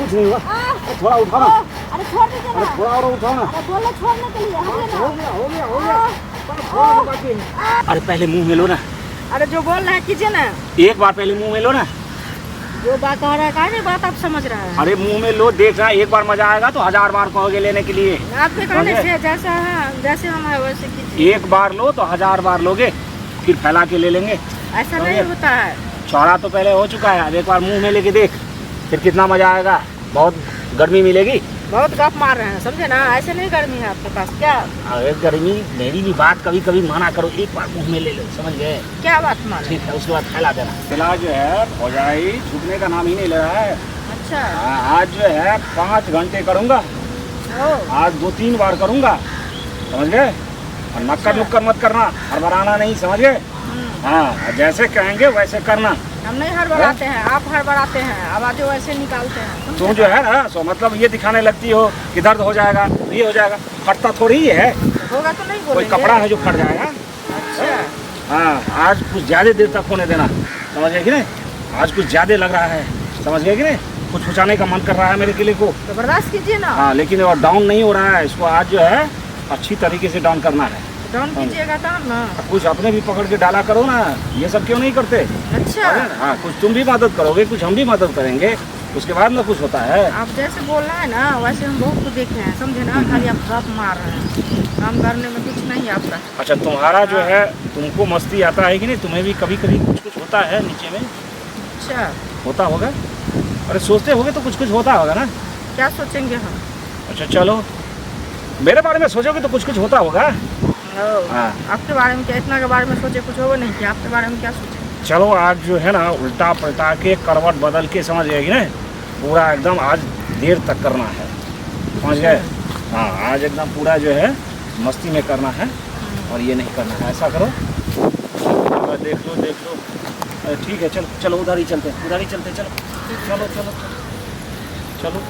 कुछ नहीं हुआ, थोड़ा उठाओ ना। अरे छोड़ दीजिए ना। थोड़ा और उठाओ ना। अरे बोले छोड़ने के लिए हो गया, थोड़ा सा बाकी है। अरे पहले मुंह में लो ना। अरे जो बोल रहा है कीजिए ना। एक बार पहले मुंह में लो ना। जो बात कह रहा है काहे बात आप समझ रहे हैं। अरे मुंह में लो, देखना एक बार मजा आएगा तो 1000 बार कहोगे लेने के लिए। आपके कहने से जैसा है जैसे हम है वैसे कीजिए। एक बार लो तो 1000 बार लोगे, फिर फैला के ले लेंगे। ऐसा नहीं होता है। चौड़ा तो पहले हो चुका है, अब एक बार मुंह में लेके देख, फिर कितना मजा आएगा। बहुत गर्मी मिलेगी। बहुत गप मार रहे हैं, समझे ना। ऐसे नहीं गर्मी है आपके पास क्या। अरे गर्मी, मेरी भी बात कभी कभी माना करो, एक बार मुंह में ले लो, समझ गए। क्या बात माने। ठीक है, उसके बाद फैला देना। फिलहाल जो है भौजाई छूटने का नाम ही नहीं ले रहा है। अच्छा। आज जो है 5 घंटे करूँगा, आज 2-3 बार करूँगा, समझ गए। और नक्कर नुक्कर मत करना, हड़बड़ाना नहीं, समझ गए। हाँ, जैसे कहेंगे वैसे करना। हम नहीं हड़बड़ाते हैं, आप हड़बड़ाते हैं, आवाज़ें वैसे निकालते हैं। तुम जो है ना सो मतलब ये दिखाने लगती हो कि दर्द हो जाएगा, ये हो जाएगा, फटता थोड़ी ही है। होगा तो नहीं बोलेंगे। कोई कपड़ा है जो फट जाएगा। अच्छा। हाँ, आज कुछ ज़्यादा देर तक होने देना, समझ गए कि नहीं। आज कुछ ज़्यादा लग रहा है, समझ गए कि नहीं। कुछ पूछाने का मन कर रहा है मेरे किले को, तो बर्दाश्त कीजिए ना। हाँ, लेकिन और डाउन नहीं हो रहा है, इसको आज जो है अच्छी तरीके से डाउन करना है। डाउन कीजिएगा तब ना। कुछ अपने भी पकड़ के डाला करो ना, ये सब क्यों नहीं करते। अच्छा। हाँ, कुछ तुम भी मदद करोगे, कुछ हम भी मदद करेंगे, उसके बाद में कुछ होता है। आप जैसे बोल रहे हैं ना वैसे हम बहुत कुछ देखे हैं, समझे ना। खाली आप गप मार रहे हैं, काम करने में कुछ नहीं आपका। अच्छा, तुम्हारा जो है, तुमको मस्ती आता है कि नहीं। तुम्हें भी कभी कभी कुछ कुछ होता है नीचे में। अच्छा। होता होगा। अरे सोचते होगे तो कुछ कुछ होता होगा ना। क्या सोचेंगे हम। अच्छा चलो, मेरे बारे में सोचोगे तो कुछ कुछ होता होगा। हाँ। आपके बारे में क्या, इतना के बारे में सोचे कुछ होगा नहीं कि आपके बारे में क्या सोचे। चलो आज जो है ना उल्टा पलटा के करवट बदल के, समझ जाएगी ना, पूरा एकदम आज देर तक करना है, समझ गए। हाँ, आज एकदम पूरा जो है मस्ती में करना है और ये नहीं करना है। ऐसा करो, देख लो देख लो। अरे ठीक है, चलो चलो उधर ही चलते, उधर ही चलते। चलो चलो चलो चलो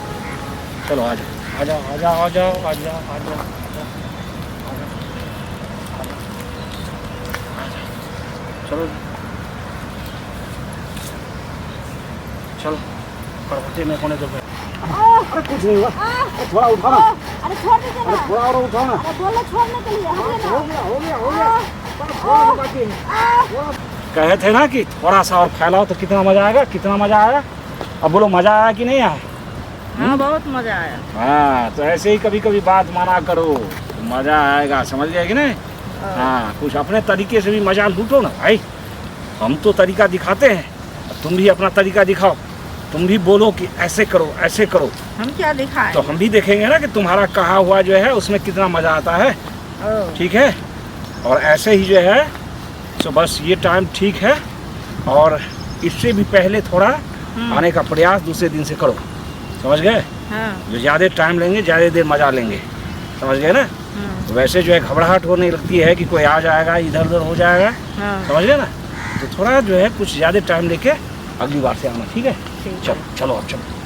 चलो, आ जाओ आ जाओ आ जाओ आ जाओ आ जाओ आ जाओ। चलो चलो, करवटे में होने दो। अरे कुछ नहीं हुआ, थोड़ा उठाओ ना। अरे छोड़ दीजिए ना। थोड़ा और उठाओ ना। अरे बोले छोड़ने के लिए हो गया, थोड़ा सा बाकी है। कहे थे ना कि थोड़ा सा और फैलाओ तो कितना मजा आएगा, कितना मजा आया। अब बोलो मजा आया कि नहीं आया। हाँ, बहुत मजा आया। हाँ, तो ऐसे ही कभी कभी बात माना करो, तो मजा आएगा, समझ गए कि नहीं। हाँ, कुछ अपने तरीके से भी मजा लूटो ना भाई। हम तो तरीका दिखाते हैं, तुम भी अपना तरीका दिखाओ। तुम भी बोलो कि ऐसे करो ऐसे करो। हम क्या दिखाएं। तो हम भी देखेंगे ना कि तुम्हारा कहा हुआ जो है उसमें कितना मजा आता है। ठीक है, और ऐसे ही जो है तो बस ये टाइम ठीक है, और इससे भी पहले थोड़ा आने का प्रयास दूसरे दिन से करो, समझ गए। हाँ। जो ज़्यादा टाइम लेंगे ज़्यादा देर मजा लेंगे, समझ गए ना। वैसे जो है घबराहट होने लगती है कि कोई आ जाएगा, इधर उधर हो जाएगा, समझ गए ना। तो थोड़ा जो है कुछ ज़्यादा टाइम लेके अगली बार से आना, ठीक है। चलो चलो अब चलो।